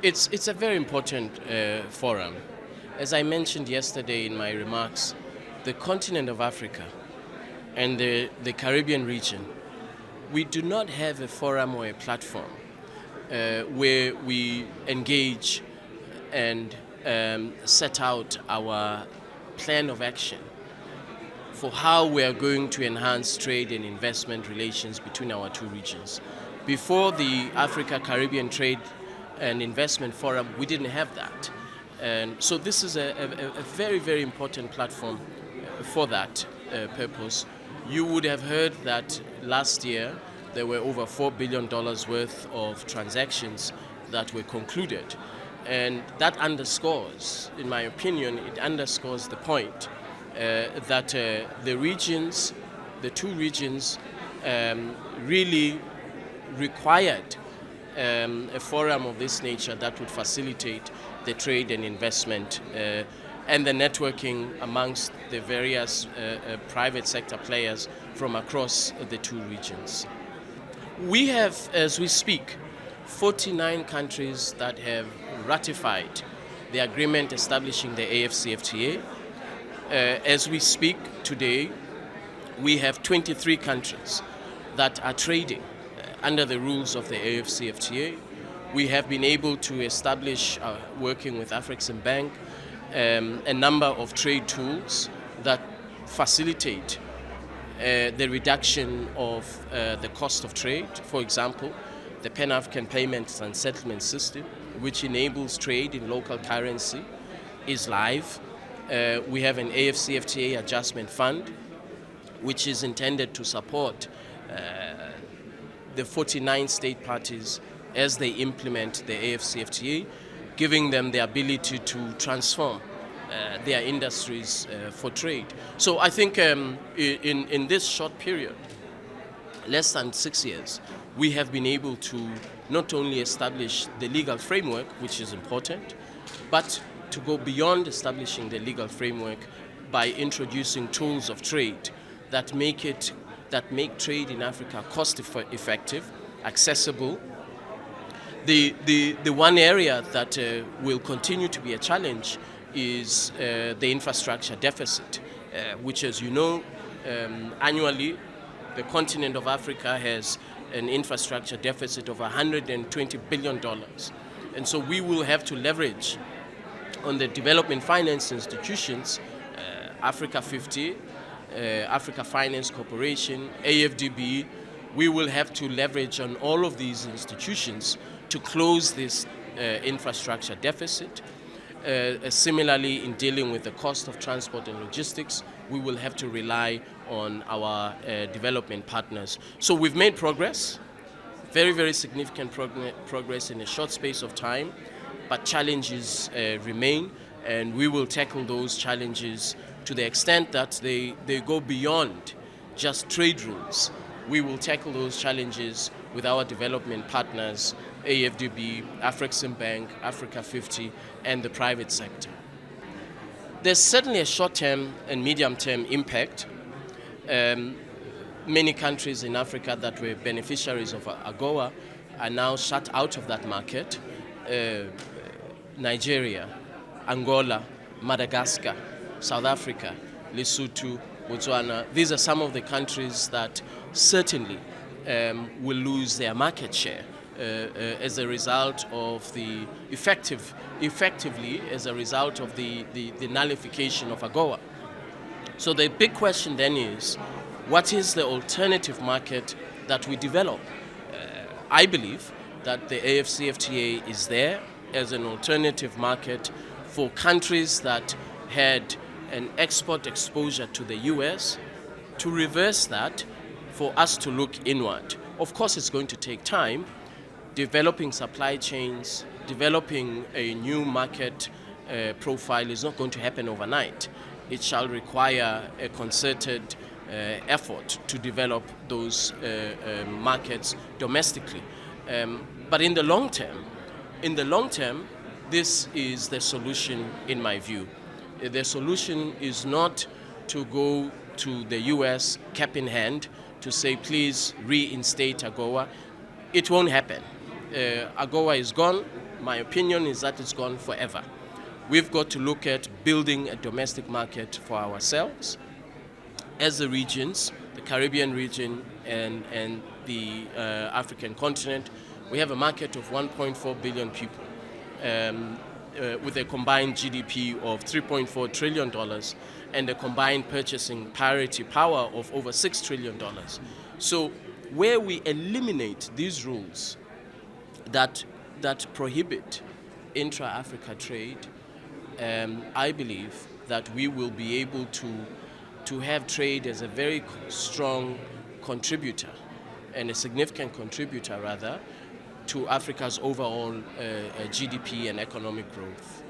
It's a very important forum. As I mentioned yesterday in my remarks, the continent of Africa and the Caribbean region, we do not have a forum or a platform where we engage and set out our plan of action for how we are going to enhance trade and investment relations between our two regions. Before the Africa Caribbean Trade and Investment Forum, we didn't have that. And so this is a very, very important platform for that purpose. You would have heard that last year there were over $4 billion worth of transactions that were concluded. And that underscores, in my opinion, it underscores the point that the two regions, really required a forum of this nature that would facilitate the trade and investment and the networking amongst the various private sector players from across the two regions. We have, as we speak, 49 countries that have ratified the agreement establishing the AFCFTA. As we speak today, we have 23 countries that are trading under the rules of the AFCFTA. We have been able to establish, working with African Bank, a number of trade tools that facilitate the reduction of the cost of trade. For example, the Pan-African Payments and Settlement System, which enables trade in local currency, is live. We have an AFCFTA adjustment fund, which is intended to support the 49 state parties as they implement the AFCFTA, giving them the ability to transform their industries for trade. So I think in this short period, less than 6 years, we have been able to not only establish the legal framework, which is important, but to go beyond establishing the legal framework by introducing tools of trade that make trade in Africa cost effective, accessible. The one area that will continue to be a challenge is the infrastructure deficit, which, as you know, annually the continent of Africa has an infrastructure deficit of $120 billion. And so we will have to leverage on the development finance institutions, Africa 50, Africa Finance Corporation, AFDB. We will have to leverage on all of these institutions to close this infrastructure deficit. Similarly, in dealing with the cost of transport and logistics, we will have to rely on our development partners. So we've made progress, very, very significant progress in a short space of time, but challenges remain, and we will tackle those challenges to the extent that they go beyond just trade rules. We will tackle those challenges with our development partners, AFDB, African Bank, Africa 50, and the private sector. There's certainly a short-term and medium-term impact. Many countries in Africa that were beneficiaries of AGOA are now shut out of that market. Nigeria, Angola, Madagascar, South Africa, Lesotho, Botswana. These are some of the countries that certainly will lose their market share as a result of effectively as a result of the nullification of AGOA. So the big question then is, what is the alternative market that we develop? I believe that the AFCFTA is there as an alternative market for countries that had an export exposure to the US, to reverse that, for us to look inward. Of course, it's going to take time. Developing supply chains, developing a new market profile is not going to happen overnight. It shall require a concerted effort to develop those markets domestically. But in the long term, this is the solution in my view. The solution is not to go to the US cap in hand to say, please reinstate AGOA. It won't happen. AGOA is gone. my opinion is that it's gone forever. We've got to look at building a domestic market for ourselves as the regions, the Caribbean region and the African continent. We have a market of 1.4 billion people with a combined GDP of $3.4 trillion and a combined purchasing parity power of over $6 trillion. So where we eliminate these rules that prohibit intra-Africa trade, I believe that we will be able to have trade as a very strong contributor and a significant contributor rather to Africa's overall GDP and economic growth.